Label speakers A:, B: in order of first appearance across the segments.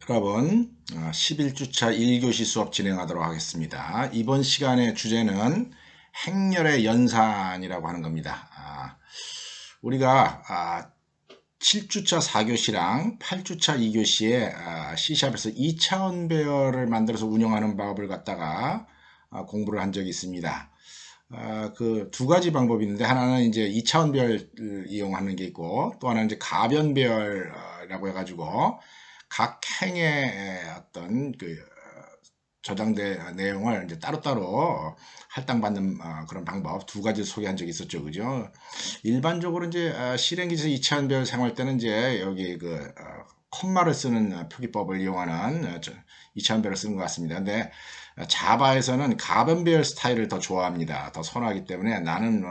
A: 여러분, 11주차 1교시 수업 진행하도록 하겠습니다. 이번 시간의 주제는 행렬의 연산이라고 하는 겁니다. 우리가 7주차 4교시랑 8주차 2교시에 C샵에서 2차원 배열을 만들어서 운영하는 방법을 갖다가 공부를 한 적이 있습니다. 그 두 가지 방법이 있는데, 하나는 이제 2차원 배열을 이용하는 게 있고, 또 하나는 이제 가변 배열이라고 해가지고 각 행의 어떤 그 저장된 내용을 이제 따로따로 할당받는 그런 방법 두 가지 소개한 적이 있었죠. 그죠? 일반적으로 이제 실행기에서 2차원 배열 사용할 때는 이제 여기 그 콤마를 쓰는 표기법을 이용하는 2차원 배열을 쓰는 것 같습니다. 근데 자바에서는 가변 배열 스타일을 더 좋아합니다. 더 선호하기 때문에 나는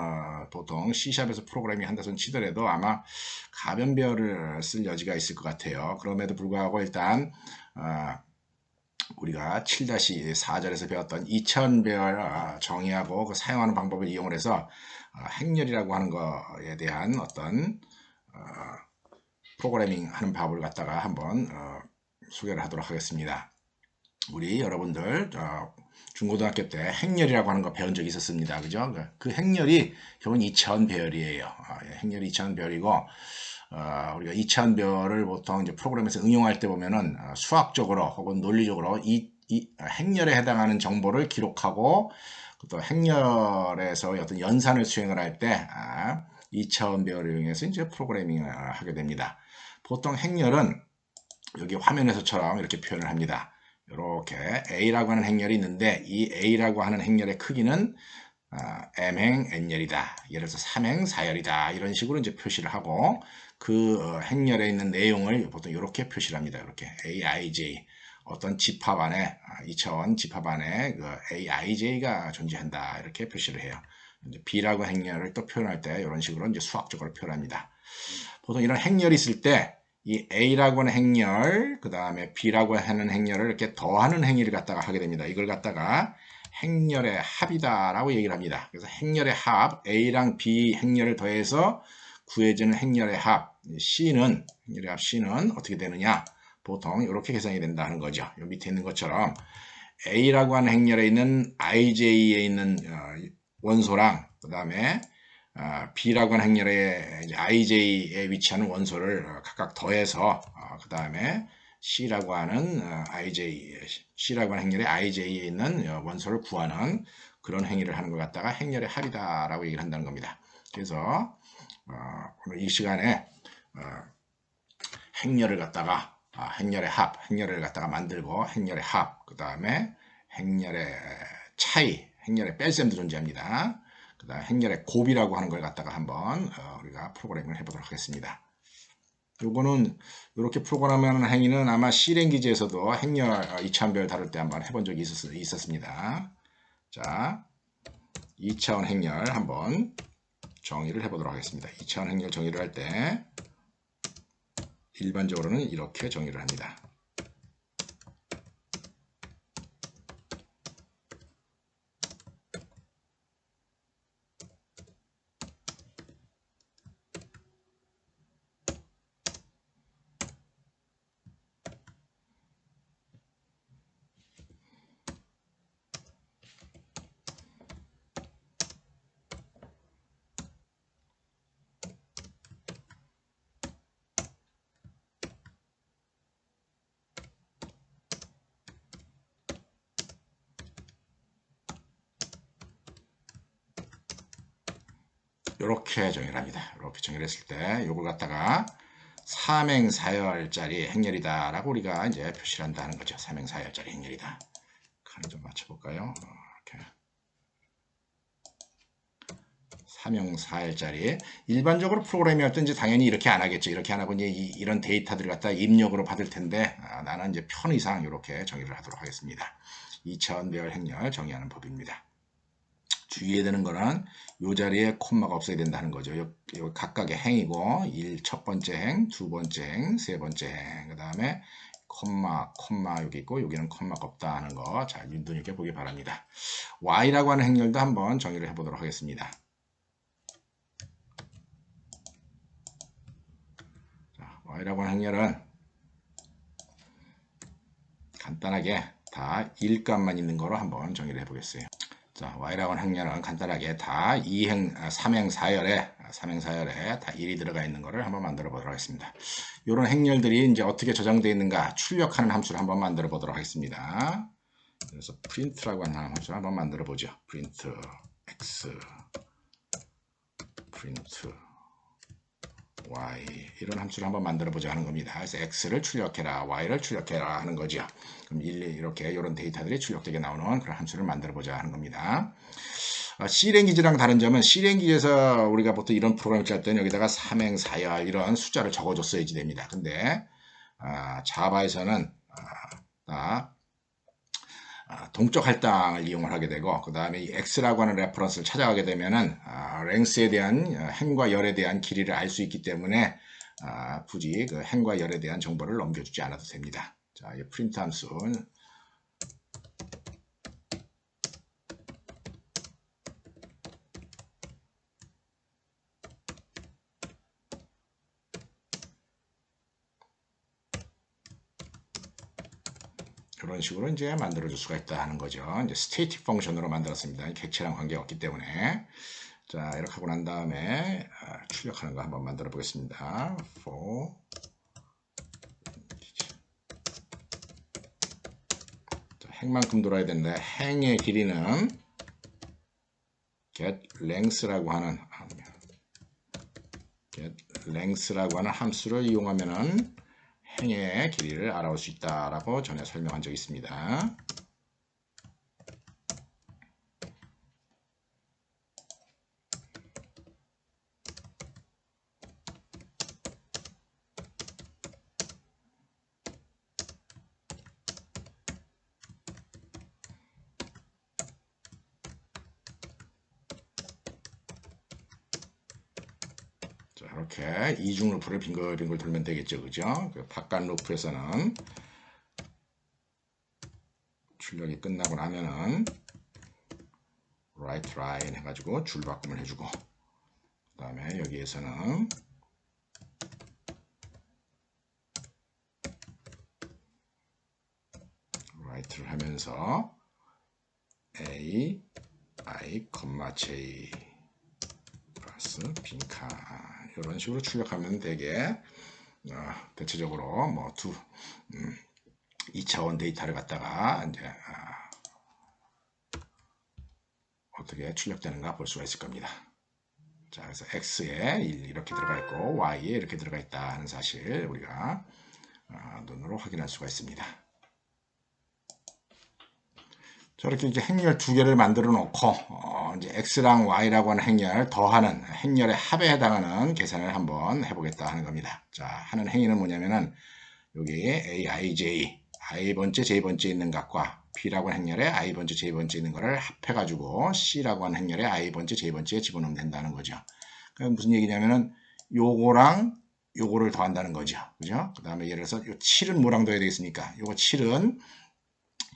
A: 보통 C샵에서 프로그래밍 한다 손 치더라도 아마 가변 배열을 쓸 여지가 있을 것 같아요. 그럼에도 불구하고 일단 우리가 7-4절에서 배웠던 2차원 배열 정의하고 그 사용하는 방법을 이용을 해서 행렬이라고 하는 거에 대한 어떤 프로그래밍 하는 방법을 갖다가 한번 소개를 하도록 하겠습니다. 우리 여러분들 중고등학교 때 행렬이라고 하는 거 배운 적이 있었습니다. 그죠? 그 행렬이 결국은 2차원 배열이에요. 행렬이 2차원 배열이고 우리가 2차원 배열을 보통 이제 프로그램에서 응용할 때 보면은 수학적으로 혹은 논리적으로 이 행렬에 해당하는 정보를 기록하고 또 행렬에서 어떤 연산을 수행을 할 때 2차원 배열을 이용해서 이제 프로그래밍을 하게 됩니다. 보통 행렬은 여기 화면에서처럼 이렇게 표현을 합니다. 이렇게 A라고 하는 행렬이 있는데 이 A라고 하는 행렬의 크기는 M행 N열이다. 예를 들어서 3행 4열이다. 이런 식으로 이제 표시를 하고 그 행렬에 있는 내용을 보통 이렇게 표시를 합니다. 이렇게 AIJ 어떤 집합 안에 2차원 집합 안에 그 AIJ가 존재한다. 이렇게 표시를 해요. B라고 행렬을 또 표현할 때 이런 식으로 이제 수학적으로 표현합니다. 보통 이런 행렬이 있을 때 이 A라고 하는 행렬, 그 다음에 B라고 하는 행렬을 이렇게 더하는 행위를 갖다가 하게 됩니다. 이걸 갖다가 행렬의 합이다라고 얘기를 합니다. 그래서 행렬의 합, A랑 B 행렬을 더해서 구해지는 행렬의 합, 행렬의 합 C는 어떻게 되느냐? 보통 이렇게 계산이 된다는 거죠. 이 밑에 있는 것처럼 A라고 하는 행렬에 있는 IJ에 있는 원소랑 그 다음에 B라고 하는 행렬에 IJ에 위치하는 원소를 각각 더해서 그 다음에 C라고 하는 C라고 하는 행렬에 IJ에 있는 원소를 구하는 그런 행위를 하는 것 갖다가 행렬의 합이다라고 얘기를 한다는 겁니다. 그래서 오늘 이 시간에 행렬을 갖다가 행렬의 합, 행렬을 갖다가 만들고 행렬의 합, 그 다음에 행렬의 차이, 행렬의 뺄셈도 존재합니다. 그 다음 행렬의 곱이라고 하는 걸 갖다가 한번 우리가 프로그래밍을 해보도록 하겠습니다. 요거는 이렇게 프로그램하는 행위는 아마 C랭귀지에서도 행렬 2차원별 다룰 때 한번 해본 적이 있었습니다. 자, 2차원 행렬 한번 정의를 해보도록 하겠습니다. 2차원 행렬 정의를 할 때 일반적으로는 이렇게 정의를 합니다. 이렇게 정의를 합니다. 이렇게 정의를 했을 때 이걸 갖다가 삼행사열짜리 행렬이다라고 우리가 이제 표시를 한다는 거죠. 삼행사열짜리 행렬이다. 칸을 좀 맞춰볼까요? 이렇게. 삼행사열짜리 일반적으로 프로그래밍 할 때 이제 당연히 이렇게 안 하겠죠. 이렇게 안 하고 이제 이런 데이터들을 갖다 입력으로 받을 텐데 나는 이제 편의상 이렇게 정의를 하도록 하겠습니다. 2차원 배열 행렬 정의하는 법입니다. 주의해야 되는 거는 이 자리에 콤마가 없어야 된다는 거죠. 요 각각의 행이고 첫 번째 행, 두 번째 행, 세 번째 행, 그 다음에 콤마 여기 있고 여기는 콤마가 없다는 거 잘 눈여겨 보기 바랍니다. Y라고 하는 행렬도 한번 정의를 해보도록 하겠습니다. 자, Y라고 하는 행렬은 간단하게 다 일값만 있는 거로 한번 정의를 해보겠어요. 자, y라고 하는 행렬은 간단하게 다 3행 4열에 다 1이 들어가 있는 거를 한번 만들어 보도록 하겠습니다. 이런 행렬들이 이제 어떻게 저장되어 있는가 출력하는 함수를 한번 만들어 보도록 하겠습니다. 그래서 print라고 하는 함수를 한번 만들어 보죠. print x, print y 이런 함수를 한번 만들어 보자 하는 겁니다. 그래서 x를 출력해라, y를 출력해라 하는 거죠. 그럼 이렇게 이런 데이터들이 출력되게 나오는 그런 함수를 만들어 보자 하는 겁니다. C랭귀지랑 다른 점은 C랭귀지에서 우리가 보통 이런 프로그램을 짤 때는 여기다가 3행 4열 이런 숫자를 적어줬어야지 됩니다. 근데 자바에서는 동적 할당을 이용을 하게 되고 그 다음에 이 x라고 하는 레퍼런스를 찾아가게 되면은 랭스에 대한 행과 열에 대한 길이를 알 수 있기 때문에 굳이 그 행과 열에 대한 정보를 넘겨주지 않아도 됩니다. 자, 이 프린트 함수는 이런 식으로 이제 만들어줄 수가 있다 하는 거죠. 이제 스태틱 펑션으로 만들었습니다. 객체랑 관계가 없기 때문에. 자, 이렇게 하고 난 다음에 출력하는 거 한번 만들어 보겠습니다. for 자, 행만큼 돌아야 되는데 행의 길이는 get length라고 하는 함수를 이용하면은 행의 길이를 알아볼 수 있다라고 전에 설명한 적이 있습니다. 자, 이렇게 이중 루프를 빙글빙글 돌면 되겠죠, 그죠? 그 바깥 루프에서는 출력이 끝나고 나면은 right line 해가지고 줄 바꿈을 해주고 그 다음에 여기에서는 right를 하면서 a I, j 플러스 빈칸 이런 식으로 출력하면 되게 대체적으로 뭐 2차원 데이터를 갖다가 이제 어떻게 출력되는가 볼 수가 있을 겁니다. 자, 그래서 x에 1 이렇게 들어가 있고 y에 이렇게 들어가 있다 하는 사실 우리가 눈으로 확인할 수가 있습니다. 저렇게 이제 행렬 두 개를 만들어 놓고 이제 x랑 y라고 하는 행렬 더하는 행렬의 합에 해당하는 계산을 한번 해보겠다 하는 겁니다. 자, 하는 행위는 뭐냐면은 여기 a, i, j, i번째, j번째 있는 값과 b라고 하는 행렬에 i번째, j번째 있는 거를 합해가지고 c라고 하는 행렬에 i번째, j번째에 집어넣으면 된다는 거죠. 그럼 무슨 얘기냐면은 요거랑 요거를 더한다는 거죠. 그죠? 그 다음에 예를 들어서 요 7은 뭐랑 더해야 되겠습니까? 요거 7은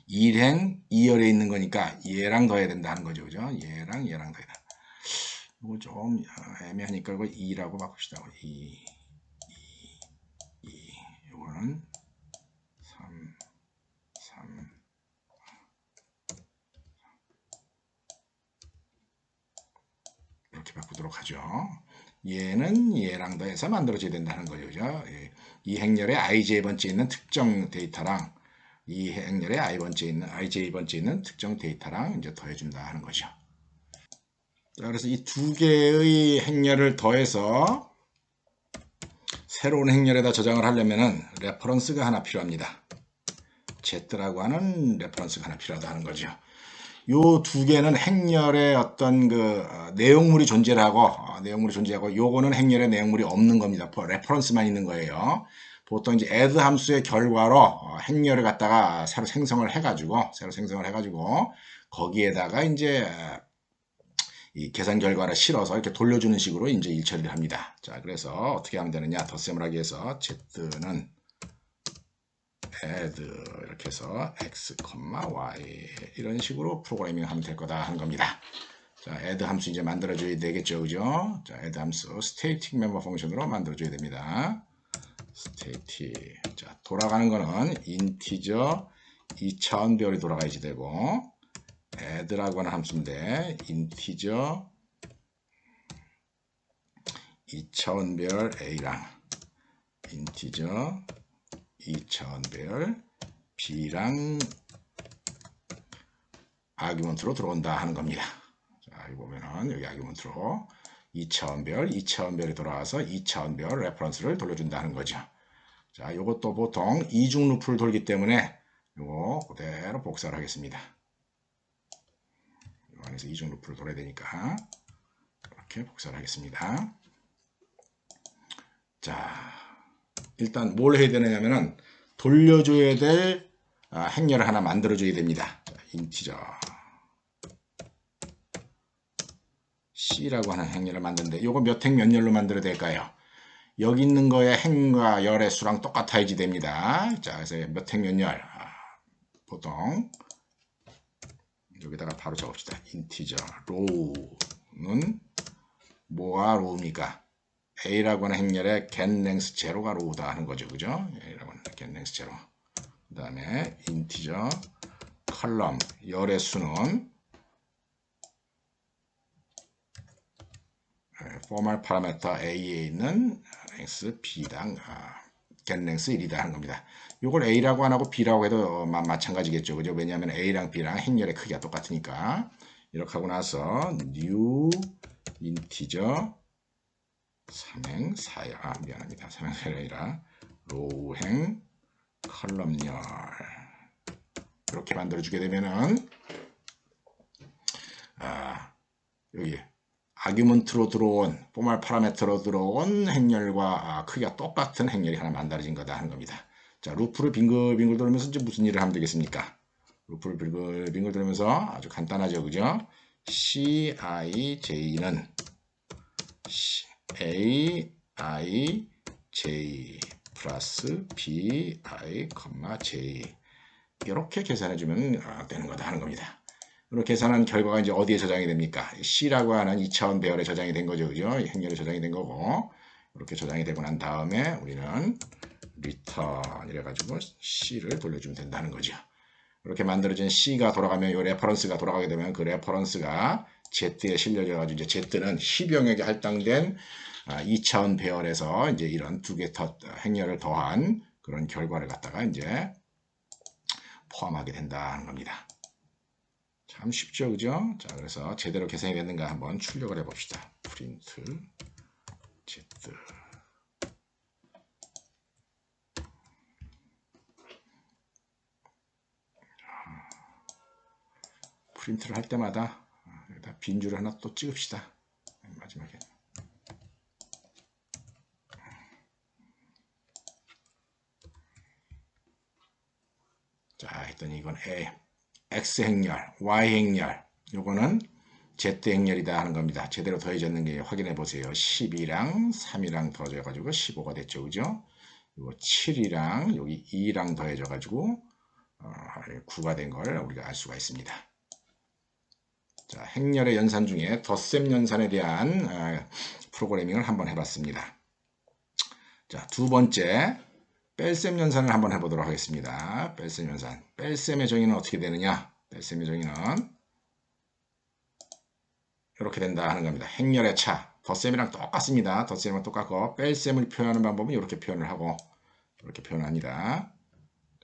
A: 1행 2열에 있는 거니까 얘랑 더해야 된다는 거죠. 그죠? 얘랑 더해야 된다. 이거 좀 애매하니까 이거 2라고 바꿉시다. 2. 이거는 3. 이렇게 바꾸도록 하죠. 얘는 얘랑 더해서 만들어져야 된다는 거죠. 그죠? 이 행렬에 ij번째 있는 특정 데이터랑 이 행렬에 ij번째 있는 특정 데이터랑 이제 더해준다 하는 거죠. 자, 그래서 이 두 개의 행렬을 더해서 새로운 행렬에다 저장을 하려면은 레퍼런스가 하나 필요합니다. Z라고 하는 레퍼런스가 하나 필요하다 하는 거죠. 요 두 개는 행렬의 어떤 그 내용물이 존재하고 요거는 행렬의 내용물이 없는 겁니다. 레퍼런스만 있는 거예요. 보통 이제 add 함수의 결과로 행렬을 갖다가 새로 생성을 해가지고 거기에다가 이제 이 계산 결과를 실어서 이렇게 돌려주는 식으로 이제 일처리를 합니다. 자, 그래서 어떻게 하면 되느냐? 덧셈을 하기 위해서 z는 add 이렇게 해서 x, y 이런 식으로 프로그래밍 하면 될 거다 하는 겁니다. 자, add 함수 이제 만들어줘야 되겠죠, 그죠? 자, add 함수 static member 펑션으로 만들어줘야 됩니다. static. 자, 돌아가는 거는 integer 2000별이 돌아가야지 되고 add라고 하는 함수인데 인티저 2000별 a랑 인티저 2000별 b랑 아규먼트로 들어온다 하는 겁니다. 자, 여기 보면은 여기 아규먼트로 2000별이 돌아와서 2000별 레퍼런스를 돌려준다 하는 거죠. 자, 이것도 보통 이중 루프를 돌기 때문에 이거 그대로 복사를 하겠습니다. 이 안에서 이중 루프를 돌아야 되니까 이렇게 복사를 하겠습니다. 자, 일단 뭘 해야 되느냐면은 돌려줘야 될 행렬을 하나 만들어줘야 됩니다. 자, 인티저 C라고 하는 행렬을 만드는데 이거 몇 행 몇 열로 만들어야 될까요? 여기 있는 거에 행과 열의 수랑 똑같아야지 됩니다. 자, 그래서 몇 행 몇 열 보통 여기다가 바로 적읍시다. 인티저 로우는 뭐가 로우입니까? A라고 하는 행렬의 getLength 제로가 로우다 하는 거죠. 그죠? A라고 하는 getLength 제로. 그 다음에 인티저 컬럼 열의 수는 포멀 파라미터 A에 있는 length B당 getLength 1이다 하는 겁니다. 이걸 A라고 안 하고 B라고 해도 마찬가지겠죠. 그죠? 왜냐하면 A랑 B랑 행렬의 크기가 똑같으니까. 이렇게 하고 나서 new 인티저 3행 4열 미안합니다. 3행 4열이 아니라 로우행 컬럼열 이렇게 만들어주게 되면은 여기 아규먼트로 들어온 포멀 파라미터로 들어온 행렬과 크기가 똑같은 행렬이 하나 만들어진 거다 하는 겁니다. 자, 루프를 빙글빙글 돌면서 이제 무슨 일을 하면 되겠습니까? 루프를 빙글빙글 돌면서 아주 간단하죠. 그죠? CIJ는 AIJ 플러스 BI, J 이렇게 계산해주면 되는 거다 하는 겁니다. 이렇게 계산한 결과가 이제 어디에 저장이 됩니까? C라고 하는 2000 배열에 저장이 된 거죠. 그죠? 행렬에 저장이 된 거고 이렇게 저장이 되고 난 다음에 우리는 return 이래가지고 C를 돌려주면 된다는 거죠. 이렇게 만들어진 C가 돌아가면 이 레퍼런스가 돌아가게 되면 그 레퍼런스가 Z에 실려져 가지고 이제 Z는 10영역에 할당된 2000 배열에서 이제 이런 두 개 행렬을 더한 그런 결과를 갖다가 이제 포함하게 된다는 겁니다. 참 쉽죠, 그죠? 자, 그래서 제대로 계산이 됐는가 한번 출력을 해봅시다. 프린트 Z 프린트를 할 때마다 여기다 빈 줄을 하나 또 찍읍시다. 마지막에. 자, 했더니 이건 X 행렬, Y 행렬, 요거는 Z 행렬이다 하는 겁니다. 제대로 더해졌는지 확인해 보세요. 12랑 3이랑 더해져 가지고 15가 됐죠. 그죠? 이거 7이랑 여기 2랑 더해져 가지고 9가 된 걸 우리가 알 수가 있습니다. 자, 행렬의 연산 중에 덧셈 연산에 대한 프로그래밍을 한번 해봤습니다. 자, 두 번째 뺄셈 연산을 한번 해보도록 하겠습니다. 뺄셈 연산. 뺄셈의 정의는 어떻게 되느냐? 뺄셈의 정의는 이렇게 된다 하는 겁니다. 행렬의 차. 덧셈이랑 똑같습니다. 덧셈이랑 똑같고 뺄셈을 표현하는 방법은 이렇게 표현을 하고 이렇게 표현합니다.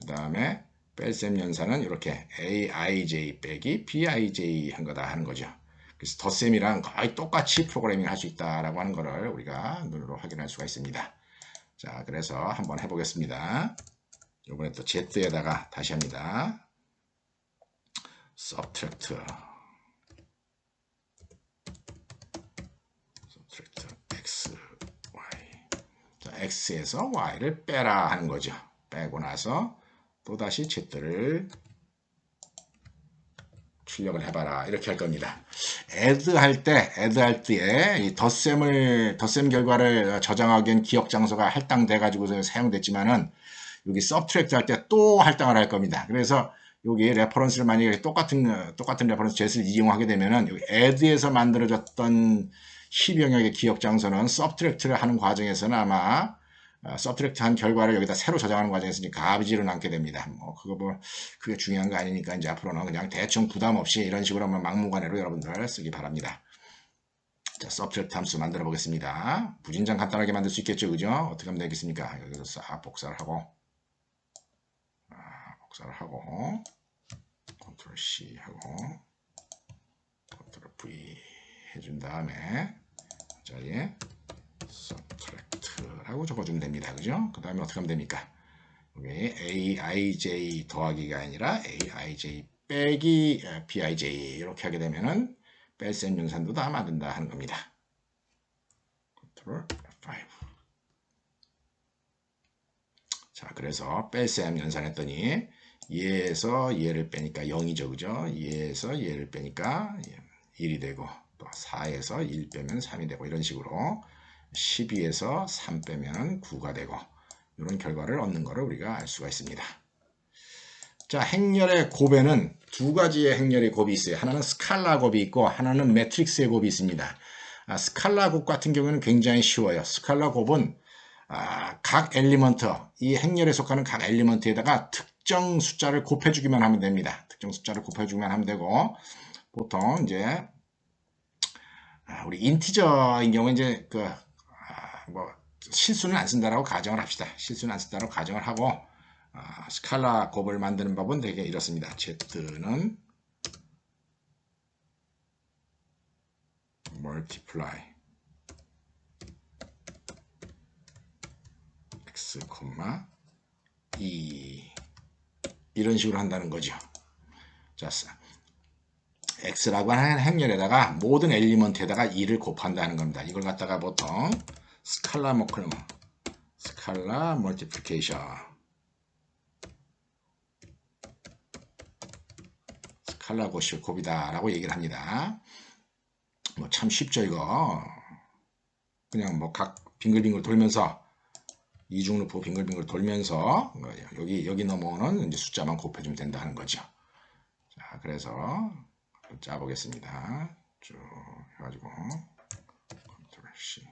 A: 그 다음에 뺄셈 연산은 이렇게 AIJ 빼기 BIJ 한 거다 하는 거죠. 그래서 덧셈이랑 거의 똑같이 프로그래밍을 할 수 있다라고 하는 거를 우리가 눈으로 확인할 수가 있습니다. 자, 그래서 한번 해보겠습니다. 이번에 또 Z에다가 다시 합니다. subtract X, Y. 자, X에서 Y를 빼라 하는 거죠. 빼고 나서 또다시 Z를 출력을 해봐라. 이렇게 할 겁니다. add 할 때에 이 덧셈 결과를 저장하기엔 기억 장소가 할당돼 가지고 사용됐지만은 여기 subtract 할 때 또 할당을 할 겁니다. 그래서 여기 레퍼런스를 만약에 똑같은 레퍼런스 Z를 이용하게 되면은 여기 add에서 만들어졌던 10영역의 기억 장소는 subtract를 하는 과정에서는 아마 서브트랙트 한 결과를 여기다 새로 저장하는 과정에서 이제 가비지로 남게 됩니다. 뭐 그거 뭐 그게 중요한 거 아니니까 이제 앞으로는 그냥 대충 부담 없이 이런 식으로 한번 막무가내로 여러분들 쓰기 바랍니다. 자, 서브트랙트 함수 만들어 보겠습니다. 부진장 간단하게 만들 수 있겠죠, 그죠? 어떻게 하면 되겠습니까? 여기서 싹 복사를 하고 컨트롤 C 하고 컨트롤 V 해준 다음에 자리에 서브트랙트라고 적어주면 됩니다. 그죠? 그 다음에 어떻게 하면 됩니까? 여기 aij 더하기가 아니라 aij 빼기 bij 이렇게 하게 되면은 뺄셈 연산도 다 만든다 하는 겁니다. 컨트롤 F5. 자, 그래서 뺄셈 연산했더니 얘에서 얘를 빼니까 0이죠, 그죠? 얘에서 얘를 빼니까 1이 되고 또 4에서 1 빼면 3이 되고 이런 식으로 12에서 3 빼면 9가 되고 이런 결과를 얻는 것을 우리가 알 수가 있습니다. 자, 행렬의 곱에는 두 가지의 행렬의 곱이 있어요. 하나는 스칼라 곱이 있고 하나는 매트릭스의 곱이 있습니다. 스칼라 곱 같은 경우는 굉장히 쉬워요. 스칼라 곱은 각 엘리먼트, 이 행렬에 속하는 각 엘리먼트에다가 특정 숫자를 곱해주기만 하면 됩니다. 특정 숫자를 곱해주기만 하면 되고 보통 이제 우리 인티저인 경우에 이제 뭐 실수는 안 쓴다라고 가정을 합시다. 실수는 안 쓴다라고 가정을 하고 스칼라 곱을 만드는 법은 되게 이렇습니다. Z는 multiply x, 2 이런 식으로 한다는 거죠. 자, x라고 하는 행렬에다가 모든 엘리먼트에다가 2를 곱한다는 겁니다. 이걸 갖다가 보통 스칼라 멀티플리케이션 스칼라 곱이다 라고 얘기를 합니다. 뭐 참 쉽죠 이거. 그냥 뭐 각 빙글빙글 돌면서 이중루프 빙글빙글 돌면서 여기 넘어오는 이제 숫자만 곱해주면 된다는 거죠. 자, 그래서 짜보겠습니다. 쭉 해가지고 컨트롤 C.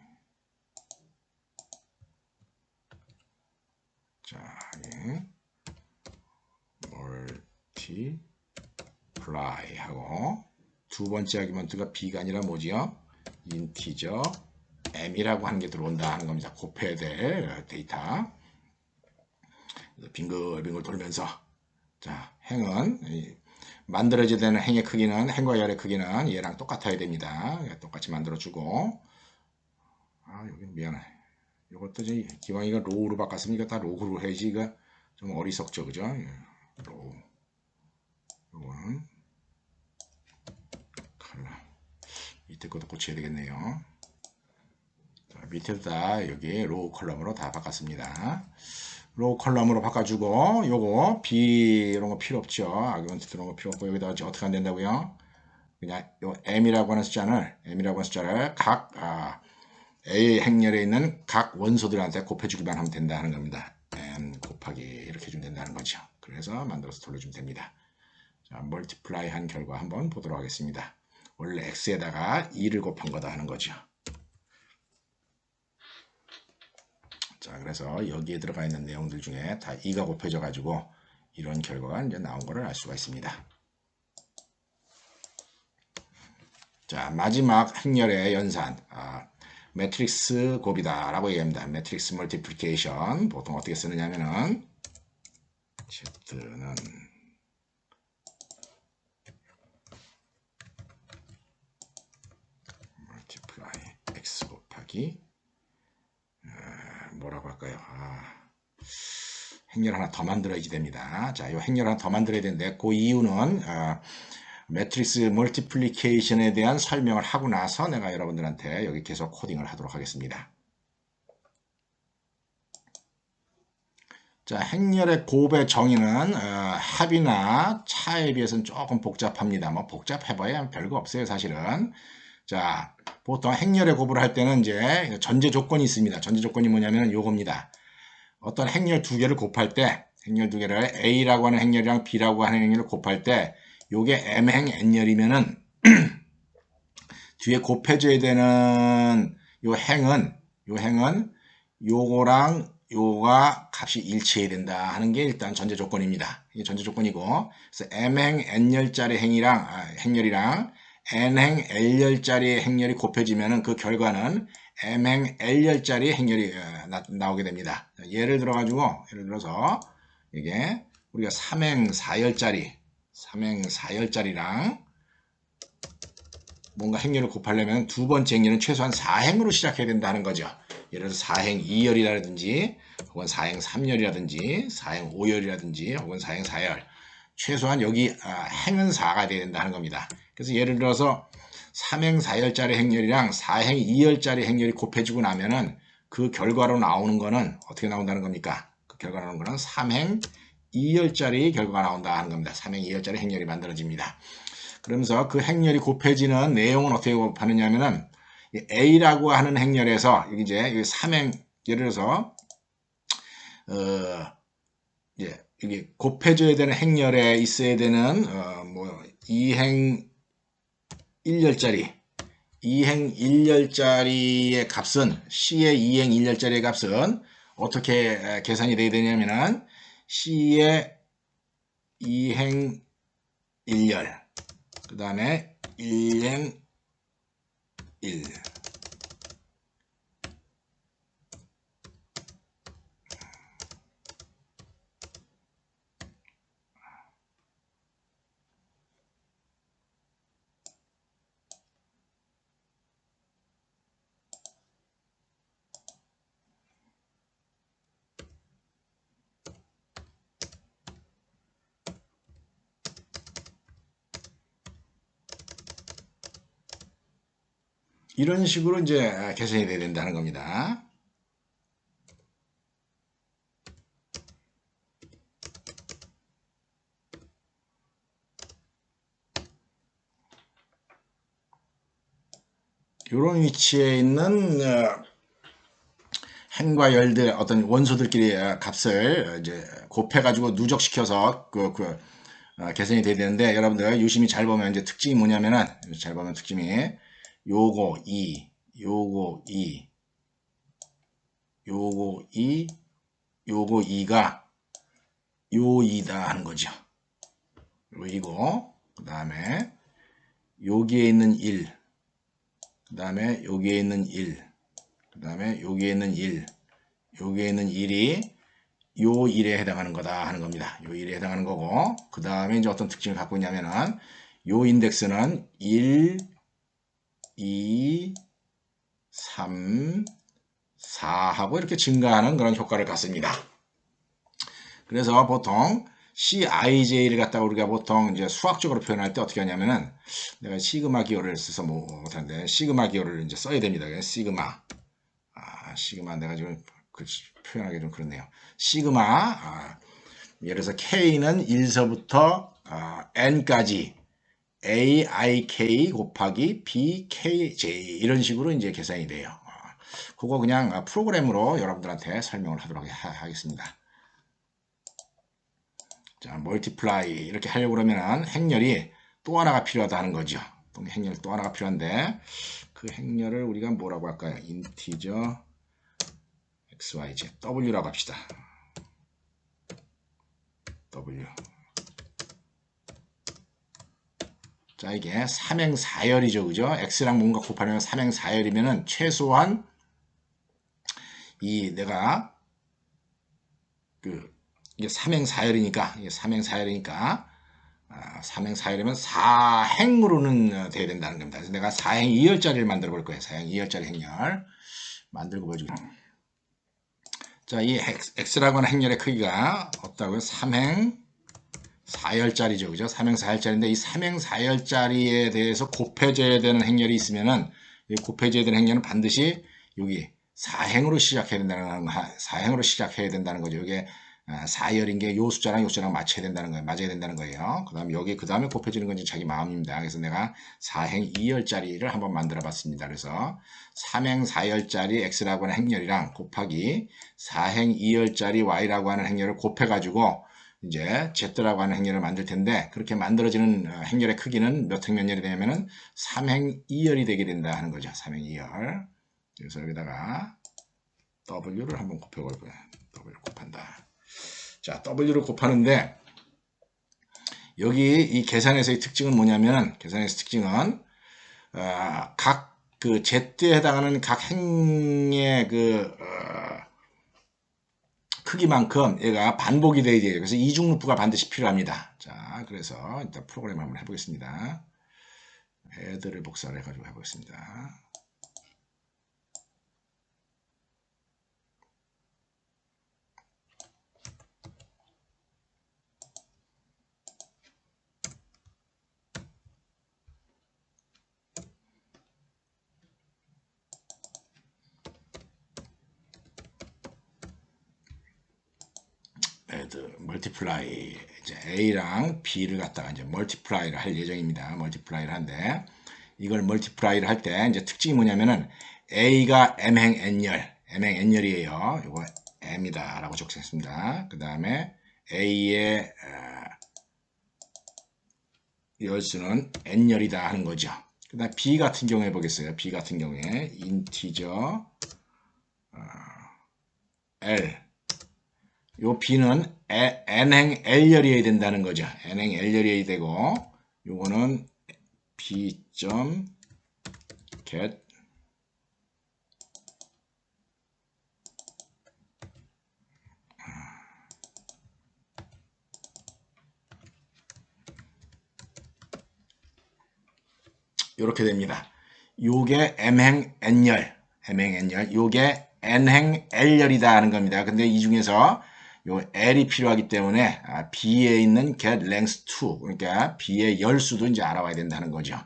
A: 자, 멀티플라이 하고 두 번째 아규먼트가 b가 아니라 뭐지요? 인티저 m이라고 하는 게 들어온다 하는 겁니다. 곱해야 될 데이터. 빙글빙글 돌면서 자, 행은 만들어져야 되는 행의 크기는 행과 열의 크기는 얘랑 똑같아야 됩니다. 똑같이 만들어주고 여기 미안해. 이것도 기왕이가 로우로 바꿨으면 이거 다 로우로 해야지. 이거 좀 어리석죠, 그죠? 로우. 이거는 컬러. 밑에 것도 고쳐야 되겠네요. 자, 밑에다 여기 로우 컬럼으로 다 바꿨습니다. 로우 컬럼으로 바꿔주고 요거 B 이런 거 필요 없죠. 아규먼트 이런 거 필요 없고 여기다 어떻게 하면 된다고요? 그냥 요 M이라고 하는 숫자를 각 A 행렬에 있는 각 원소들한테 곱해주기만 하면 된다는 겁니다. M 곱하기 이렇게 해주면 된다는 거죠. 그래서 만들어서 돌려주면 됩니다. 자, 멀티플라이 한 결과 한번 보도록 하겠습니다. 원래 X에다가 2를 곱한 거다 하는 거죠. 자, 그래서 여기에 들어가 있는 내용들 중에 다 2가 곱해져 가지고 이런 결과가 이제 나온 거를 알 수가 있습니다. 자, 마지막 행렬의 연산, 매트릭스 곱이다 라고 얘기합니다. 매트릭스 멀티플리케이션 보통 어떻게 쓰느냐면은 Z는 multiply x 곱하기 뭐라고 할까요? 행렬 하나 더 만들어야지 됩니다. 자, 이 행렬 하나 더 만들어야 되는데 그 이유는 매트릭스 멀티플리케이션에 대한 설명을 하고 나서 내가 여러분들한테 여기 계속 코딩을 하도록 하겠습니다. 자, 행렬의 곱의 정의는 합이나 차에 비해서는 조금 복잡합니다. 뭐 복잡해봐야 별거 없어요, 사실은. 자, 보통 행렬의 곱을 할 때는 이제 전제 조건이 있습니다. 전제 조건이 뭐냐면 요겁니다. 어떤 행렬 두 개를 곱할 때, 행렬 두 개를 A라고 하는 행렬이랑 B라고 하는 행렬을 곱할 때, 요게 M행 N열이면은 뒤에 곱해줘야 되는 요 행은 요거랑 요가 값이 일치해야 된다 하는 게 일단 전제 조건입니다. 이게 전제 조건이고, 그래서 m행 n열짜리 행렬이랑 n행 l열짜리 행렬이 곱해지면은 그 결과는 m행 l열짜리 행렬이 나오게 됩니다. 예를 들어서 이게 우리가 3행 4열짜리랑 뭔가 행렬을 곱하려면 두 번째 행렬은 최소한 4행으로 시작해야 된다는 거죠. 예를 들어서 4행 2열이라든지 혹은 4행 3열이라든지 4행 5열이라든지 혹은 4행 4열, 최소한 여기 행은 4가 돼야 된다는 겁니다. 그래서 예를 들어서 3행 4열짜리 행렬이랑 4행 2열짜리 행렬이 곱해지고 나면은 그 결과로 나오는 거는 어떻게 나온다는 겁니까? 그 결과로 나오는 거는 3행 2열짜리 결과가 나온다 하는 겁니다. 3행 2열짜리 행렬이 만들어집니다. 그러면서 그 행렬이 곱해지는 내용은 어떻게 곱하느냐면은 A라고 하는 행렬에서 이제 3행, 예를 들어서 이게 곱해져야 되는 행렬에 있어야 되는 2행 1열짜리의 값은, C의 2행 1열짜리의 값은 어떻게 계산이 되어야 되냐면은 C의 2행 1열, 그 다음에 1행 1, 이런 식으로 이제 계산이 돼야 된다는 겁니다. 이런 위치에 있는 행과 열들, 어떤 원소들끼리 값을 이제 곱해가지고 누적시켜서 계산이 돼야 되는데, 여러분들 유심히 잘 보면 이제 특징이 뭐냐면은, 잘 보면 특징이 요거 2, 요거 2, 요거 2, 요거 2가 요 2다 하는 거죠. 요 2고, 그 다음에 여기에 있는 1, 그 다음에 여기에 있는 1, 그 다음에 여기에 있는 1, 여기에 있는 1이 요 1에 해당하는 거다 하는 겁니다. 요 1에 해당하는 거고, 그 다음에 이제 어떤 특징을 갖고 있냐면은 요 인덱스는 1, 2, 3, 4하고 이렇게 증가하는 그런 효과를 갖습니다. 그래서 보통 CIJ를 갖다가 우리가 보통 이제 수학적으로 표현할 때 어떻게 하냐면은, 내가 시그마 기호를 써서 못하는데 시그마 기호를 이제 써야 됩니다. 시그마. 시그마 내가 지금 표현하기 좀 그렇네요. 시그마. 예를 들어서 K는 1서부터 N까지 AIK 곱하기 BKJ 이런 식으로 이제 계산이 돼요. 그거 그냥 프로그램으로 여러분들한테 설명을 하도록 하겠습니다. 자, 멀티플라이 이렇게 하려고 그러면 행렬이 또 하나가 필요하다는 거죠. 행렬 또 하나가 필요한데, 그 행렬을 우리가 뭐라고 할까요? 인티저 XYZ W라고 합시다. W. 자, 이게 3행 4열이죠. 그죠? X랑 뭔가 곱하면 3행 4열이면은 최소한 내가 이게 3행 4열이니까, 이게 3행 4열이니까 3행 4열이면 4행으로는 돼야 된다는 겁니다. 그래서 내가 4행 2열짜리를 만들어 볼 거예요. 4행 2열짜리 행렬 만들고 보여주겠습니다. 자, 이 X라고 하는 행렬의 크기가 없다고요? 3행 4열짜리죠. 그죠? 3행 4열짜리인데 이 3행 4열짜리에 대해서 곱해져야 되는 행렬이 있으면은, 이 곱해져야 되는 행렬은 반드시 여기 4행으로 시작해야 된다는 거, 4행으로 시작해야 된다는 거죠. 이게 4열인 게 요 숫자랑 요 숫자랑 맞춰야 된다는 거예요. 맞아야 된다는 거예요. 그 다음에 곱해지는 건 자기 마음입니다. 그래서 내가 4행 2열짜리를 한번 만들어 봤습니다. 그래서 3행 4열짜리 X라고 하는 행렬이랑 곱하기 4행 2열짜리 Y라고 하는 행렬을 곱해가지고 이제 Z라고 하는 행렬을 만들 텐데, 그렇게 만들어지는 행렬의 크기는 몇 행 몇 열이 되냐면은 3행 2열이 되게 된다 하는 거죠. 3행 2열. 그래서 여기다가 W를 한번 곱해볼게요. W를 곱한다. 자, W를 곱하는데 여기 이 계산에서의 특징은 뭐냐면 계산에서 특징은 각 그 Z에 해당하는 각 행의 그 크기만큼 얘가 반복이 돼야 돼요. 그래서 이중 루프가 반드시 필요합니다. 자, 그래서 일단 프로그램 한번 해보겠습니다. 헤드를 복사를 해가지고 해보겠습니다. 멀티플라이 이제 A랑 B를 갖다가 이제 멀티플라이를 할 예정입니다. 멀티플라이를 한데 이걸 멀티플라이를 할 때 이제 특징이 뭐냐면은 A가 M행 N열이에요. 이거 M이다라고 적겠습니다. 그 다음에 A의 열수는 N열이다 하는 거죠. 그 다음 B 같은 경우에 보겠어요. B 같은 경우에 인티저 L 요 B는 N행 L열이어야 된다는 거죠. N행 L열이어야 되고 요거는 B.get 요렇게 됩니다. 요게 M행 N열 요게 N행 L열이다 하는 겁니다. 근데 이 중에서 요 L이 필요하기 때문에 B에 있는 get length 2 그러니까 B의 열수도 이제 알아와야 된다는 거죠.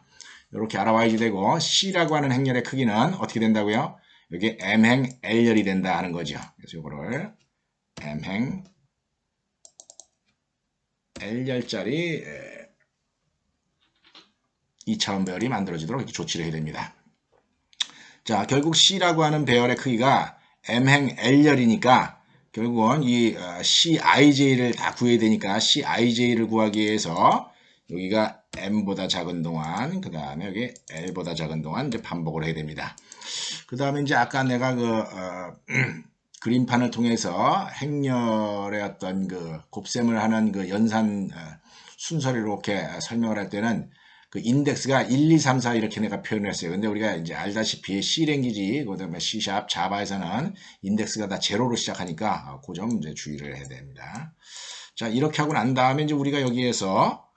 A: 이렇게 알아와야지 되고 C라고 하는 행렬의 크기는 어떻게 된다고요? 여기 M행 L열이 된다 하는 거죠. 그래서 이거를 M행 L열짜리 2차원 배열이 만들어지도록 이렇게 조치를 해야 됩니다. 자, 결국 C라고 하는 배열의 크기가 M행 L열이니까 결국은 이 CIJ를 다 구해야 되니까 CIJ를 구하기 위해서 여기가 M보다 작은 동안 그 다음에 여기 L보다 작은 동안 이제 반복을 해야 됩니다. 그 다음에 이제 아까 내가 그림판을 통해서 행렬의 어떤 그 곱셈을 하는 그 연산 순서를 이렇게 설명을 할 때는 그 인덱스가 1, 2, 3, 4 이렇게 내가 표현을 했어요. 근데 우리가 이제 알다시피 C랭귀지, 그 다음에 C#, 자바에서는 인덱스가 다 제로로 시작하니까 그 점 이제 주의를 해야 됩니다. 자, 이렇게 하고 난 다음에 이제 우리가 여기에서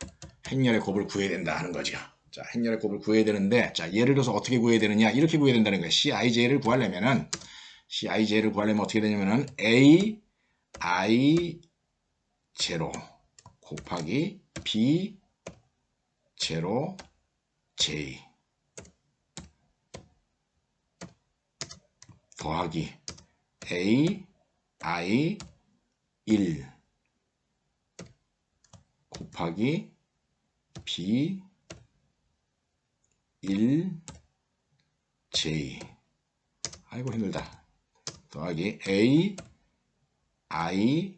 A: 행렬의 곱을 구해야 된다 하는 거죠. 자, 행렬의 곱을 구해야 되는데, 자, 예를 들어서 어떻게 구해야 되느냐? 이렇게 구해야 된다는 거예요. CIJ를 구하려면 어떻게 되냐면은 A, I, 제로 곱하기 B, 제로 J 더하기 A, I, 1 곱하기 B, 1, J 아이고 힘들다. 더하기 A, I,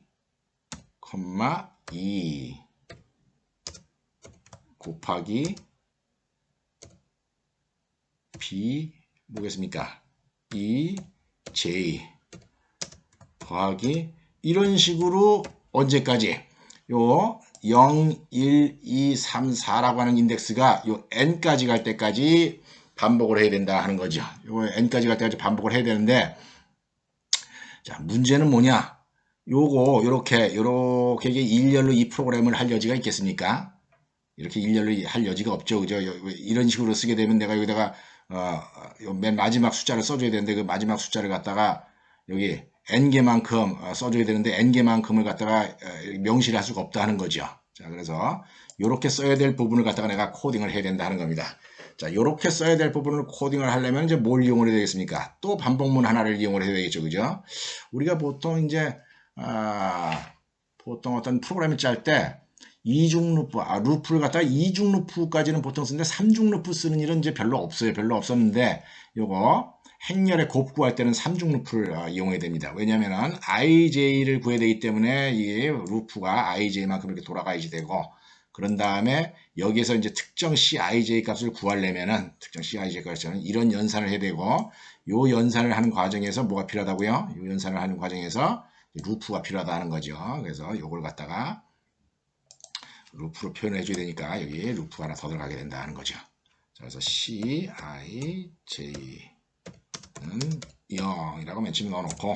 A: 2 곱하기 B 뭐겠습니까? EJ 더하기 이런 식으로 언제까지? 요 0, 1, 2, 3, 4라고 하는 인덱스가 요 n까지 갈 때까지 반복을 해야 된다 하는 거죠. 요 n까지 갈 때까지 반복을 해야 되는데 자, 문제는 뭐냐? 요거 요렇게 이게 일렬로 이 프로그램을 할 여지가 있겠습니까? 이렇게 일렬로 할 여지가 없죠. 그죠? 이런 식으로 쓰게 되면 내가 여기다가 맨 마지막 숫자를 써줘야 되는데 그 마지막 숫자를 갖다가 여기 n개만큼 써줘야 되는데 n개만큼을 갖다가 명시를 할 수가 없다 하는 거죠. 자, 그래서 이렇게 써야 될 부분을 갖다가 내가 코딩을 해야 된다 하는 겁니다. 자, 이렇게 써야 될 부분을 코딩을 하려면 이제 뭘 이용을 해야 되겠습니까? 또 반복문 하나를 이용을 해야 되겠죠. 그죠? 우리가 보통 이제 보통 어떤 프로그램을 짤 때 이중 루프, 루프를 갖다가 이중 루프까지는 보통 쓰는데 삼중 루프 쓰는 일은 이제 별로 없어요. 별로 없었는데 요거 행렬의 곱 구할 때는 삼중 루프를 이용해야 됩니다. 왜냐면은 IJ를 구해야 되기 때문에 이 루프가 IJ만큼 이렇게 돌아가야지 되고 그런 다음에 여기에서 이제 특정 CIJ 값을 구하려면은 특정 CIJ 값은 이런 연산을 해야 되고 요 연산을 하는 과정에서 뭐가 필요하다고요? 요 연산을 하는 과정에서 루프가 필요하다는 거죠. 그래서 요걸 갖다가 루프로 표현해 줘야 되니까 여기 루프가 하나 더 들어가게 된다는 거죠. 자, 그래서 CIJ는 0이라고 맨 처음에 넣어놓고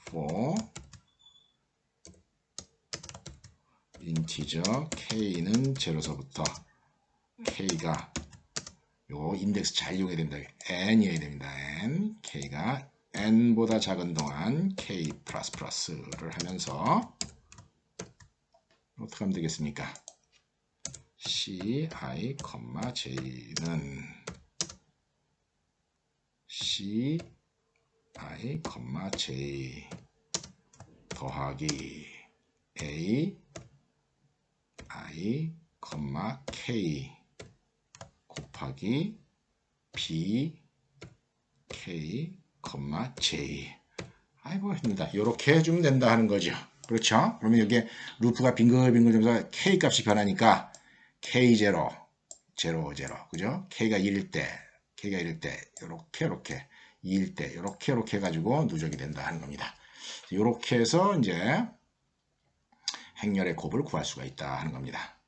A: for 인티저 k는 0서부터 k가 요 인덱스 잘 이용해야 됩니다. n이어야 됩니다. n k가 n보다 작은 동안 k 를 하면서 어떻게 하면 되겠습니까? ci, j는 ci, j 더하기 a, k 곱하기 b, k, j. 아이고 힘들다. 이렇게 해주면 된다 하는 거죠. 그렇죠? 그러면 여기에 루프가 빙글빙글 되면서 k 값이 변하니까 k0, 0, 0, 그죠? k가 1일 때, 요렇게 2일 때, 요렇게 해가지고 누적이 된다 하는 겁니다. 요렇게 해서 이제 행렬의 곱을 구할 수가 있다 하는 겁니다.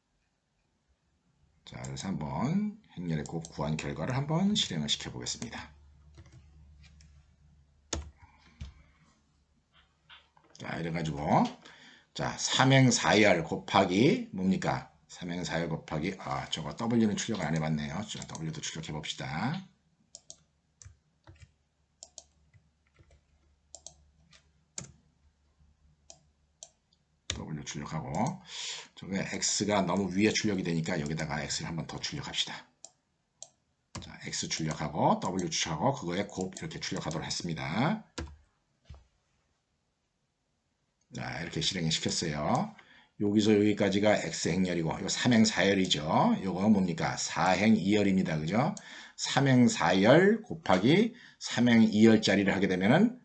A: 자, 그래서 한번 행렬의 곱 구한 결과를 한번 실행을 시켜 보겠습니다. 자, 이래가지고 자, 3행4열 곱하기 뭡니까? 3행4열 곱하기 저거 W는 출력을 안 해봤네요. 자, W도 출력해 봅시다. W 출력하고 저게 X가 너무 위에 출력이 되니까 여기다가 X를 한번 더 출력합시다. 자, X 출력하고 W 출력하고 그거에 곱 이렇게 출력하도록 했습니다. 자, 이렇게 실행을 시켰어요. 여기서 여기까지가 X 행렬이고, 이거 3행 4열이죠. 이거 뭡니까? 4행 2열입니다. 그죠? 3행 4열 곱하기 3행 2열짜리를 하게 되면은,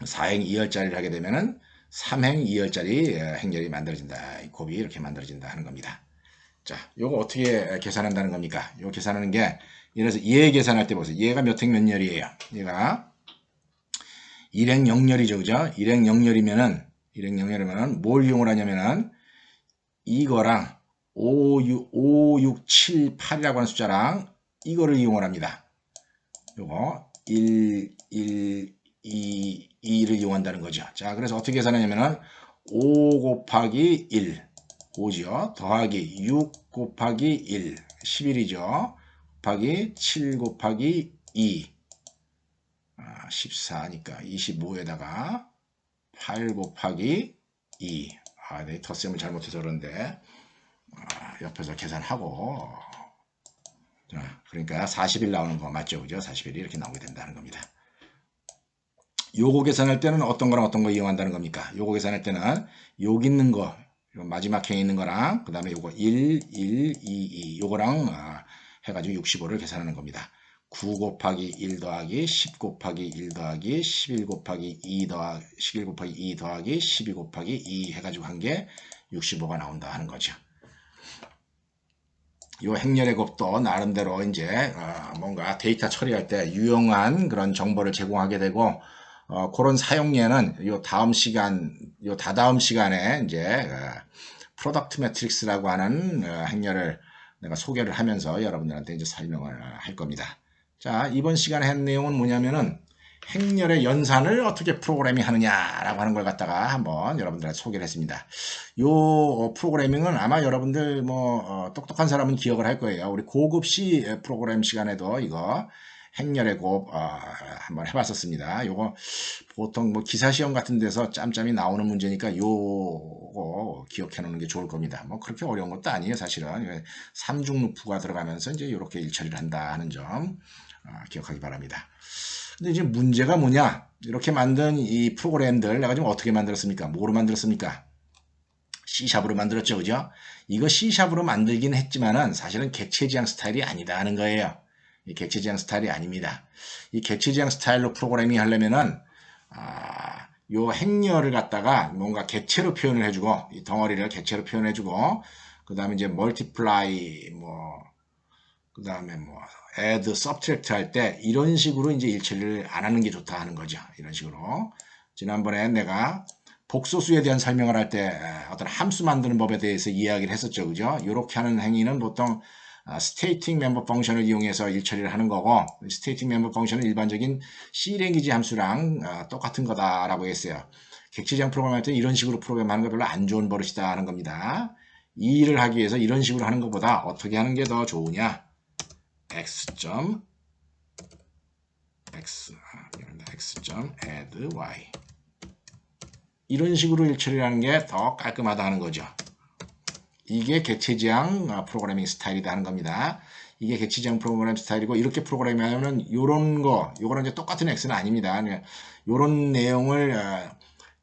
A: 4행 2열짜리를 하게 되면은, 3행 2열짜리 행렬이 만들어진다. 곱이 이렇게 만들어진다 하는 겁니다. 자, 요거 어떻게 계산한다는 겁니까? 요거 계산하는 게, 예를 들어서 얘 계산할 때 보세요. 얘가 몇 행 몇 열이에요? 얘가 1행 0열이죠. 그죠? 1행 0열이면은 뭘 이용을 하냐면은 이거랑 5, 6, 7, 8이라고 하는 숫자랑 이거를 이용을 합니다. 요거 1, 2, 2를 이용한다는 거죠. 자, 그래서 어떻게 계산하냐면은 5 곱하기 1, 5죠. 더하기 6 곱하기 1, 11이죠. 곱하기 7 곱하기 2, 14니까 25에다가 8 곱하기 2. 네, 덧셈을 잘못해서 그런데 옆에서 계산하고 자, 그러니까 40일 나오는 거 맞죠? 그죠? 40일이 이렇게 나오게 된다는 겁니다. 요거 계산할 때는 어떤 거랑 어떤 거 이용한다는 겁니까? 요거 계산할 때는 여기 있는 거 마지막 행에 있는 거랑 그 다음에 요거 1, 1, 2, 2 요거랑 해가지고 65를 계산하는 겁니다. 9 곱하기 1 더하기 10 곱하기 1 더하기 11 곱하기 2 더하기 11 곱하기 2 더하기 12 곱하기 2 해가지고 한 게 65가 나온다 하는 거죠. 요 행렬의 곱도 나름대로 이제 뭔가 데이터 처리할 때 유용한 그런 정보를 제공하게 되고 그런 사용례는 요 다다음 시간에 이제 프로덕트 매트릭스라고 하는 행렬을 내가 소개를 하면서 여러분들한테 이제 설명을 할 겁니다. 자, 이번 시간에 한 내용은 뭐냐면은 행렬의 연산을 어떻게 프로그래밍 하느냐라고 하는 걸 갖다가 한번 여러분들한테 소개를 했습니다. 요 프로그래밍은 아마 여러분들 똑똑한 사람은 기억을 할 거예요. 우리 고급 C 프로그램 시간에도 이거 행렬의 곱 한번 해봤었습니다. 요거 보통 기사 시험 같은 데서 짬짬이 나오는 문제니까 요거 기억해 놓는 게 좋을 겁니다. 그렇게 어려운 것도 아니에요, 사실은. 삼중 루프가 들어가면서 이제 이렇게 일처리를 한다 하는 점 기억하기 바랍니다. 근데 이제 문제가 뭐냐? 이렇게 만든 이 프로그램들 내가 지금 어떻게 만들었습니까? 뭐로 만들었습니까? C샵으로 만들었죠, 그죠? 이거 C샵으로 만들긴 했지만은 사실은 객체지향 스타일이 아니다 하는 거예요. 이 객체지향 스타일이 아닙니다. 이 객체지향 스타일로 프로그래밍 하려면은 요 행렬을 갖다가 뭔가 객체로 표현을 해주고 이 덩어리를 객체로 표현해주고 그 다음에 이제 multiply, 그 다음에 add, subtract 할 때 이런 식으로 이제 일처리를 안 하는 게 좋다 하는 거죠. 이런 식으로. 지난번에 내가 복소수에 대한 설명을 할 때 어떤 함수 만드는 법에 대해서 이야기를 했었죠. 그죠? 이렇게 하는 행위는 보통 static member 펑션을 이용해서 일처리를 하는 거고, static member 펑션은 일반적인 C 랭귀지 함수랑 똑같은 거다라고 했어요. 객체지향 프로그램 할 때 이런 식으로 프로그램하는 거 별로 안 좋은 버릇이다 하는 겁니다. 이 일을 하기 위해서 이런 식으로 하는 것보다 어떻게 하는 게 더 좋으냐? x.add y 이런 식으로 일처리를 하는 게 더 깔끔하다 하는 거죠. 이게 객체지향 프로그래밍 스타일이다 하는 겁니다. 이게 객체지향 프로그래밍 스타일이고, 이렇게 프로그래밍하면 요거는 이제 똑같은 x는 아닙니다. 요런 내용을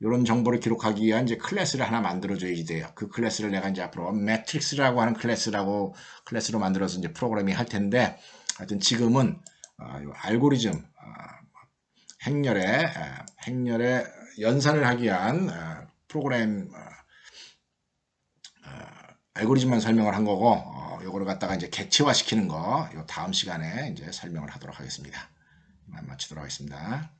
A: 요런 정보를 기록하기 위한 이제 클래스를 하나 만들어줘야지 돼요. 그 클래스를 내가 이제 앞으로 매트릭스라고 하는 클래스로 만들어서 이제 프로그래밍 할 텐데, 하여튼 지금은 요 알고리즘 행렬의 연산을 하기 위한 프로그램 알고리즘만 설명을 한 거고, 요거를 갖다가 이제 객체화 시키는 거 요 다음 시간에 이제 설명을 하도록 하겠습니다. 이만 마치도록 하겠습니다.